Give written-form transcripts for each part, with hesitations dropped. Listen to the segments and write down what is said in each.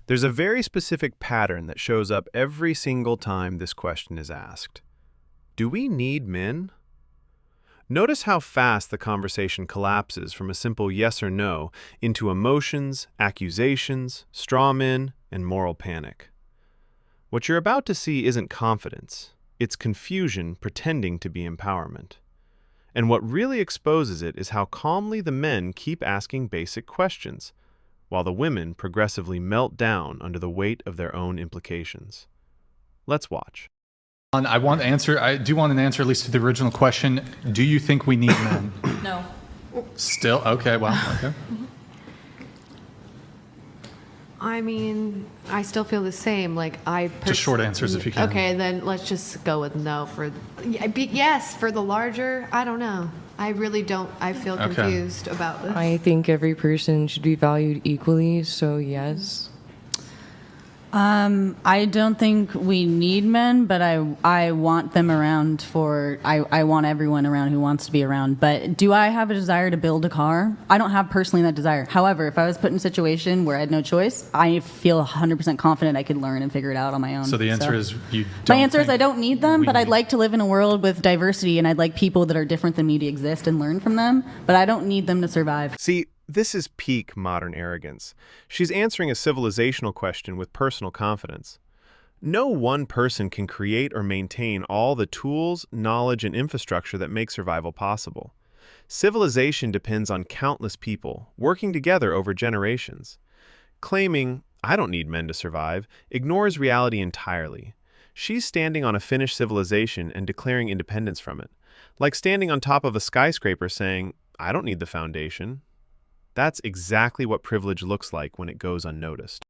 There's a very specific pattern that shows up every single time this question is asked. Do we need men? Notice how fast the conversation collapses from a simple yes or no into emotions, accusations, straw men, and moral panic. What you're about to see isn't confidence, it's confusion pretending to be empowerment. And what really exposes it is how calmly the men keep asking basic questions, while the women progressively melt down under the weight of their own implications. Let's watch. I do want an answer at least to the original question. Do you think we need men? No. Still? Okay, well, okay. I mean, I still feel the same. Just short answers if you can. Okay, then let's just go with no for. Yes, for the larger. I don't know. I really don't. I feel confused about this. I think every person should be valued equally, so yes. I don't think we need men, but I want them around I want everyone around who wants to be around. But do I have a desire to build a car? I don't have personally that desire. However, if I was put in a situation where I had no choice, I feel 100% confident I could learn and figure it out on my own. So the answer is you don't. My answer is I don't need them, but I'd like to live in a world with diversity, and I'd like people that are different than me to exist and learn from them, but I don't need them to survive. See, this is peak modern arrogance. She's answering a civilizational question with personal confidence. No one person can create or maintain all the tools, knowledge, and infrastructure that make survival possible. Civilization depends on countless people working together over generations. Claiming, "I don't need men to survive," ignores reality entirely. She's standing on a finished civilization and declaring independence from it, like standing on top of a skyscraper saying, "I don't need the foundation." That's exactly what privilege looks like when it goes unnoticed.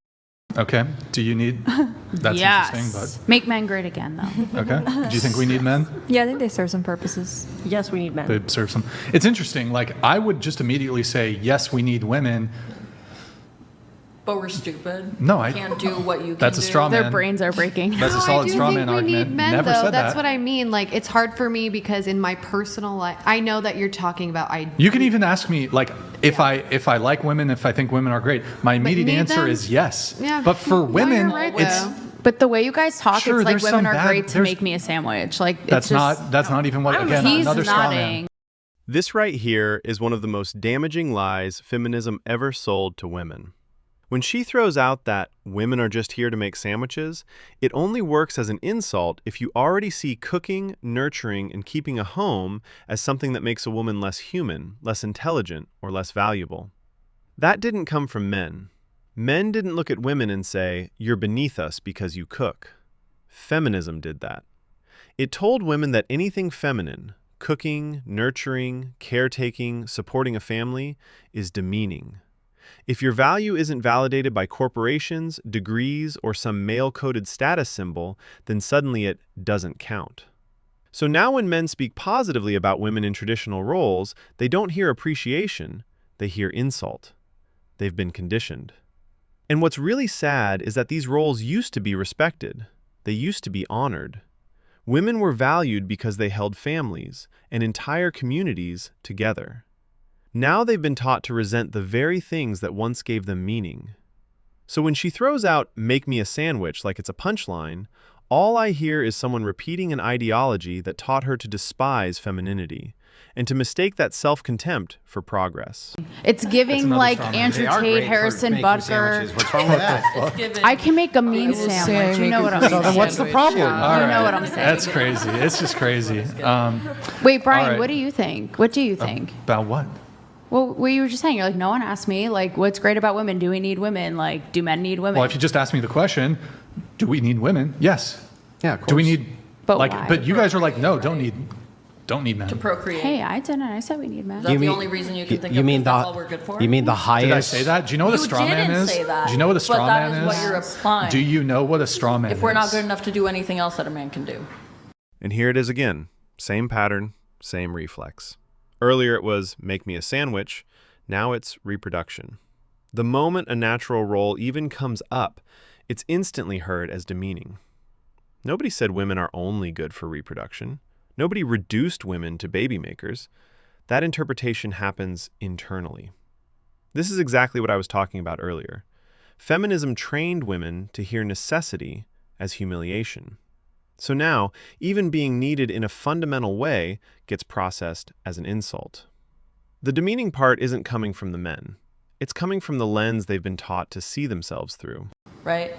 Okay. Do you need... That's yes. interesting, Make men great again, though. but... Okay. Do you think we need men? Yeah, I think they serve some purposes. Yes, we need men. They serve some... It's interesting. I would just immediately say, yes, we need women. But we're stupid. No, I can't do what you can That's a straw man. Their brains are breaking. That's a No, solid I do straw think man we argument. need men, Never though. said That's that. what I mean. It's hard for me because in my personal life, I know that you're talking about. You can even ask me, if I like women, if I think women are great. My immediate need answer them? is yes. Yeah. But for No, women, you're right, it's... though. But the way you guys talk, Sure, it's like there's women some are bad- great to there's- make me a sandwich. Like That's not even what, again, He's another straw man. nodding. This right here is one of the most damaging lies feminism ever sold to women. When she throws out that women are just here to make sandwiches, it only works as an insult if you already see cooking, nurturing, and keeping a home as something that makes a woman less human, less intelligent, or less valuable. That didn't come from men. Men didn't look at women and say, "You're beneath us because you cook." Feminism did that. It told women that anything feminine, cooking, nurturing, caretaking, supporting a family, is demeaning. If your value isn't validated by corporations, degrees, or some male-coded status symbol, then suddenly it doesn't count. So now when men speak positively about women in traditional roles, they don't hear appreciation, they hear insult. They've been conditioned. And what's really sad is that these roles used to be respected. They used to be honored. Women were valued because they held families and entire communities together. Now they've been taught to resent the very things that once gave them meaning. So when she throws out, "Make me a sandwich," like it's a punchline, all I hear is someone repeating an ideology that taught her to despise femininity and to mistake that self-contempt for progress. It's giving another like straw man. Andrew They are Tate, great for Harrison making Butker. sandwiches. What's wrong with that? I can make a mean sandwich. You know what I'm So saying? then what's the problem? All You know right. what I'm saying. That's crazy. It's just crazy. Wait, Brian, All right. what do you think? What do you think? About what? Well, what you were just saying, you're like, no one asked me, like, what's great about women? Do we need women? Like, do men need women? Well, if you just asked me the question, do we need women? Yes. Yeah, of course. Do we need... But why? But you guys are like, no, don't need men. To procreate. Hey, I didn't. I said we need men. Is that the only reason you can think of mean that's all we're good for? You mean the highest? Did I say that? Do you know what a You straw man didn't is? say that, Do you know what a straw but that man is what you're applying. Do you know what a straw man is? If we're not good enough to do anything else that a man can do. And here it is again. Same pattern, same reflex. Earlier it was, "Make me a sandwich." Now it's reproduction. The moment a natural role even comes up, it's instantly heard as demeaning. Nobody said women are only good for reproduction. Nobody reduced women to baby makers. That interpretation happens internally. This is exactly what I was talking about earlier. Feminism trained women to hear necessity as humiliation. So now, even being needed in a fundamental way gets processed as an insult. The demeaning part isn't coming from the men. It's coming from the lens they've been taught to see themselves through. Right?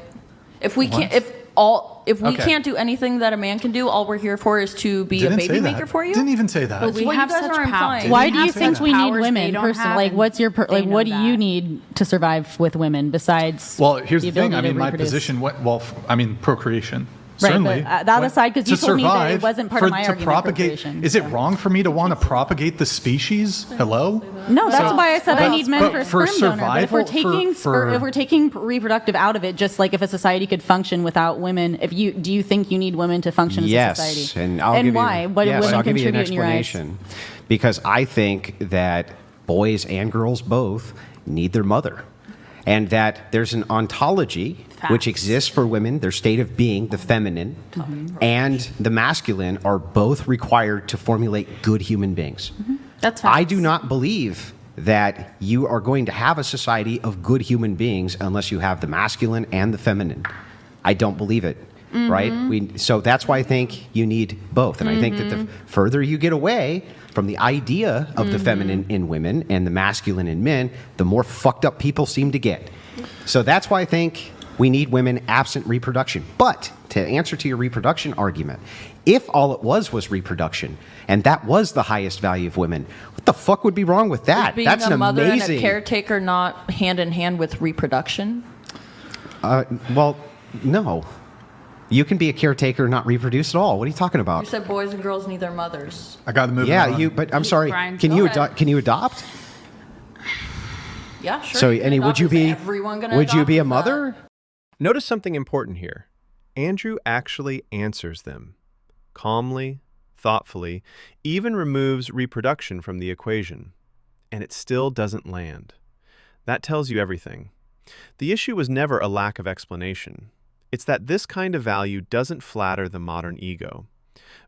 If we can't, can't do anything that a man can do, all we're here for is to be a baby maker for you. Didn't even say that. But we have such power. Why do you think we need women? Personally, like, what's your what do you need to survive with women besides? Well, here's the thing. ability to My reproduce? position. Procreation. Right, Certainly. but that aside, because you told me that it wasn't part of my argument. Procreation. Is it wrong for me to want to propagate the species? Hello? No, that's why I said I need men for sperm donor. But if we're survival, if we're taking reproductive out of it, just like if a society could function without women, do you think you need women to function as a society? Yes, and I'll give you why? What do women I'll give you an contribute in your eyes? explanation. Because I think that boys and girls both need their mother. And that there's an ontology which exists for women, their state of being, the feminine, and the masculine are both required to formulate good human beings. That's facts. I do not believe that you are going to have a society of good human beings unless you have the masculine and the feminine. I don't believe it, right? So that's why I think you need both. And I think that the further you get away from the idea of the feminine in women and the masculine in men, the more fucked up people seem to get. So that's why I think we need women absent reproduction. But to answer to your reproduction argument, if all it was reproduction, and that was the highest value of women, what the fuck would be wrong with that? Being That's a mother amazing. and a caretaker not hand in hand with reproduction? Well, no. You can be a caretaker and not reproduce at all. What are you talking about? You said boys and girls need their mothers. I got to move Yeah, on. but I'm sorry. Brian, Can you adopt? Yeah, sure. So, you can Annie, adopt. Is everyone gonna would you adopt? be a Is that- mother? Notice something important here. Andrew actually answers them. Calmly, thoughtfully, even removes reproduction from the equation. And it still doesn't land. That tells you everything. The issue was never a lack of explanation. It's that this kind of value doesn't flatter the modern ego.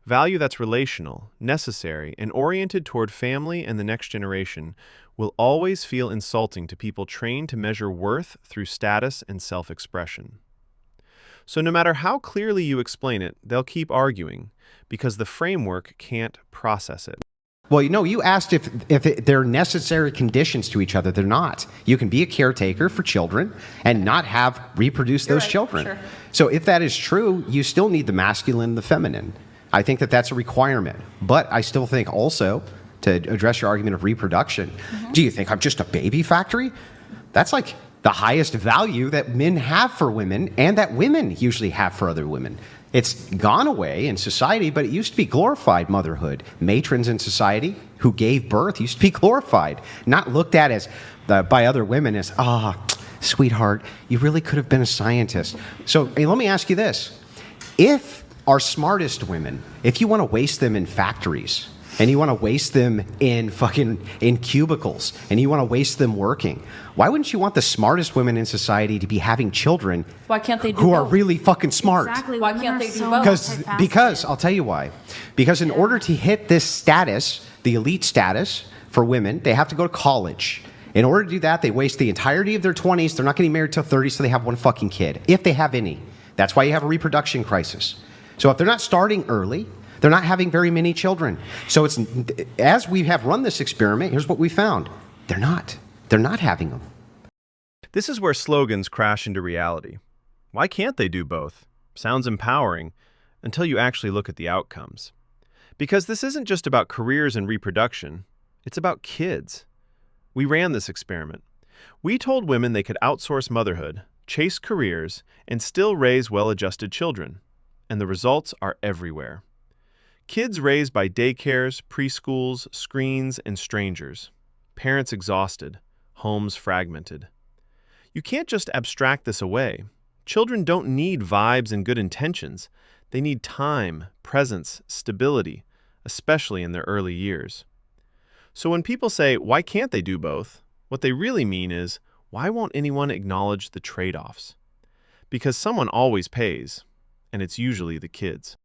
Value that's relational, necessary, and oriented toward family and the next generation will always feel insulting to people trained to measure worth through status and self-expression. So no matter how clearly you explain it, they'll keep arguing because the framework can't process it. Well, you asked if they're necessary conditions to each other. They're not. You can be a caretaker for children and not have reproduce those children. Sure. So if that is true, you still need the masculine and the feminine. I think that that's a requirement. But I still think also, to address your argument of reproduction, do you think I'm just a baby factory? That's like the highest value that men have for women and that women usually have for other women. It's gone away in society, but it used to be glorified motherhood. Matrons in society who gave birth used to be glorified, not looked at as by other women as, sweetheart, you really could have been a scientist. So hey, let me ask you this. If our smartest women, if you want to waste them in factories, and you want to waste them in cubicles, and you want to waste them working, why wouldn't you want the smartest women in society to be having children? Why can't they do who both? are really fucking smart? Exactly. Why Women can't are they do so both? Because I'll tell you why. Because in order to hit this status, the elite status for women, they have to go to college. In order to do that, they waste the entirety of their 20s. They're not getting married till 30, so they have one fucking kid, if they have any. That's why you have a reproduction crisis. So if they're not starting early, they're not having very many children. So it's, as we have run this experiment, here's what we found. They're not having them. This is where slogans crash into reality. Why can't they do both? Sounds empowering until you actually look at the outcomes. Because this isn't just about careers and reproduction, it's about kids. We ran this experiment. We told women they could outsource motherhood, chase careers, and still raise well-adjusted children. And the results are everywhere. Kids raised by daycares, preschools, screens, and strangers. Parents exhausted. Homes fragmented. You can't just abstract this away. Children don't need vibes and good intentions. They need time, presence, stability, especially in their early years. So when people say, why can't they do both? What they really mean is, why won't anyone acknowledge the trade-offs? Because someone always pays, and it's usually the kids.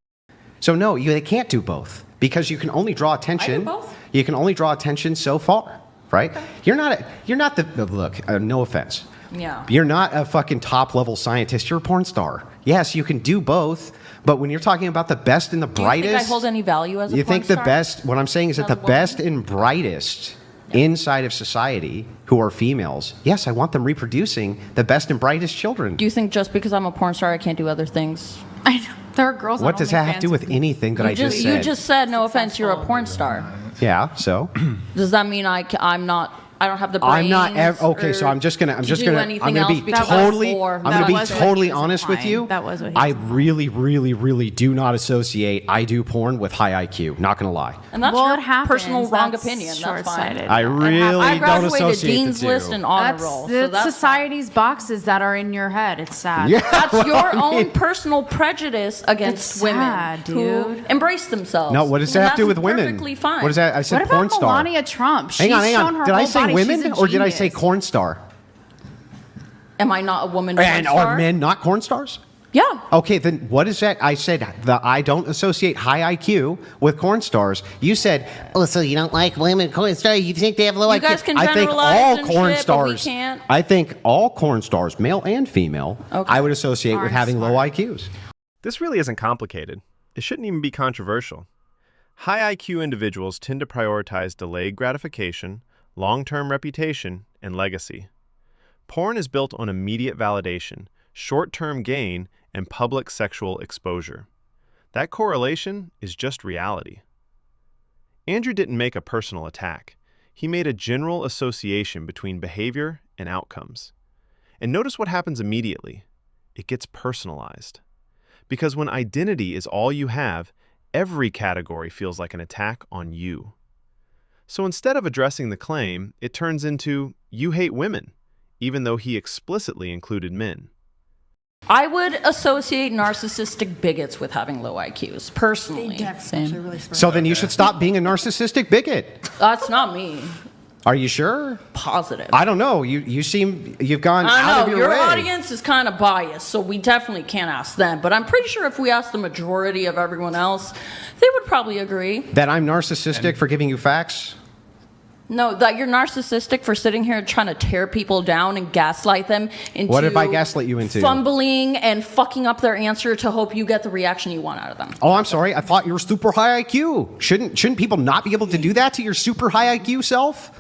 So no, they can't do both because you can only draw attention. I do both. You can only draw attention so far, right? Okay. You're not the look. No offense, Yeah. You're not a fucking top-level scientist. You're a porn star. Yes, you can do both, but when you're talking about the best and the brightest... Do you think I hold any value as a You porn think the star? best... What I'm saying is that As a the woman? best and brightest inside of society who are females, yes, I want them reproducing the best and brightest children. Do you think just because I'm a porn star, I can't do other things? I know. There are girls. What on does that have to do OnlyFans with anything that I just said? You just said, no offense, you're a porn star. Yeah, so... Does that mean I'm not? I don't have the brains? I'm not okay. So I'm just gonna be totally honest with you. That was what he I said. really, really, really do not associate I do porn with high IQ. Not gonna lie. And that's Well, your it happens. personal wrong That's opinion. That's short-sighted. fine. I really I don't graduated associate Dean's the two. List and honor That's roll. the So that's society's boxes that are in your head. It's sad. Yeah, That's well, your I own mean- personal prejudice against It's women sad, who dude. embrace themselves. No, what does And that have to do that's with women? Perfectly fine. What is that? I said What porn about star. Melania Trump? Hang on, She's hang on. shown her Did I whole say body. women She's a or did I say genius. corn star? Am I not a woman? porn And star? are men not corn stars? Yeah. Okay, then what is that? I said that I don't associate high IQ with corn stars. You said, oh, so you don't like women corn stars? You think they have low IQ? You guys can I think generalize all and corn shit, but we stars. can't. I think all corn stars, male and female, Okay. I would associate with Aren't having low smart. IQs. This really isn't complicated. It shouldn't even be controversial. High IQ individuals tend to prioritize delayed gratification, long-term reputation, and legacy. Porn is built on immediate validation, short-term gain, and public sexual exposure. That correlation is just reality. Andrew didn't make a personal attack. He made a general association between behavior and outcomes. And notice what happens immediately. It gets personalized. Because when identity is all you have, every category feels like an attack on you. So instead of addressing the claim, it turns into, you hate women, even though he explicitly included men. I would associate narcissistic bigots with having low IQs, personally. Same. So then you should stop being a narcissistic bigot. That's not me. Are you sure? Positive. I don't know. You've gone I out of know, your your way. audience is kind of biased, so we definitely can't ask them. But I'm pretty sure if we asked the majority of everyone else, they would probably agree. That I'm narcissistic for giving you facts? No, that you're narcissistic for sitting here trying to tear people down and gaslight them into What did I gaslight you into? fumbling and fucking up their answer to hope you get the reaction you want out of them. Oh, I'm sorry. I thought you were super high IQ. Shouldn't people not be able to do that to your super high IQ self?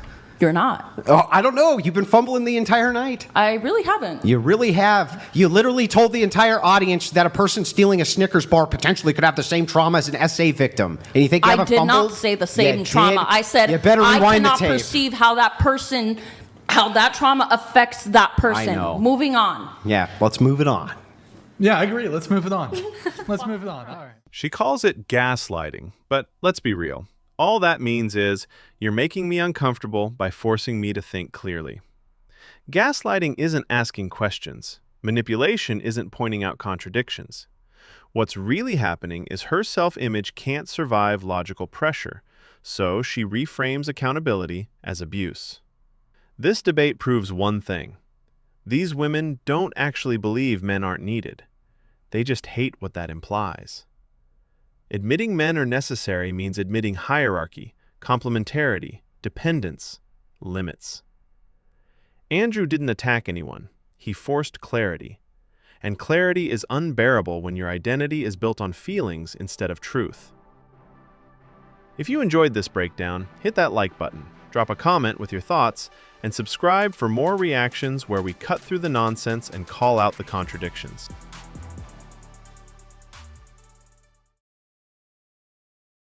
You're not. Oh, I don't know. You've been fumbling the entire night. I really haven't. You really have. You literally told the entire audience that a person stealing a Snickers bar potentially could have the same trauma as an SA victim. And you think you I haven't did fumbled? not say the same You trauma. did. I said You better I rewind the cannot tape. perceive how that person, how that trauma affects that person. I know. Moving on. Yeah, let's move it on. Yeah, I agree. Let's move it on. Let's move it on. All right. She calls it gaslighting, but let's be real. All that means is, you're making me uncomfortable by forcing me to think clearly. Gaslighting isn't asking questions. Manipulation isn't pointing out contradictions. What's really happening is her self-image can't survive logical pressure, so she reframes accountability as abuse. This debate proves one thing. These women don't actually believe men aren't needed. They just hate what that implies. Admitting men are necessary means admitting hierarchy, complementarity, dependence, limits. Andrew didn't attack anyone. He forced clarity. And clarity is unbearable when your identity is built on feelings instead of truth. If you enjoyed this breakdown, hit that like button, drop a comment with your thoughts, and subscribe for more reactions where we cut through the nonsense and call out the contradictions.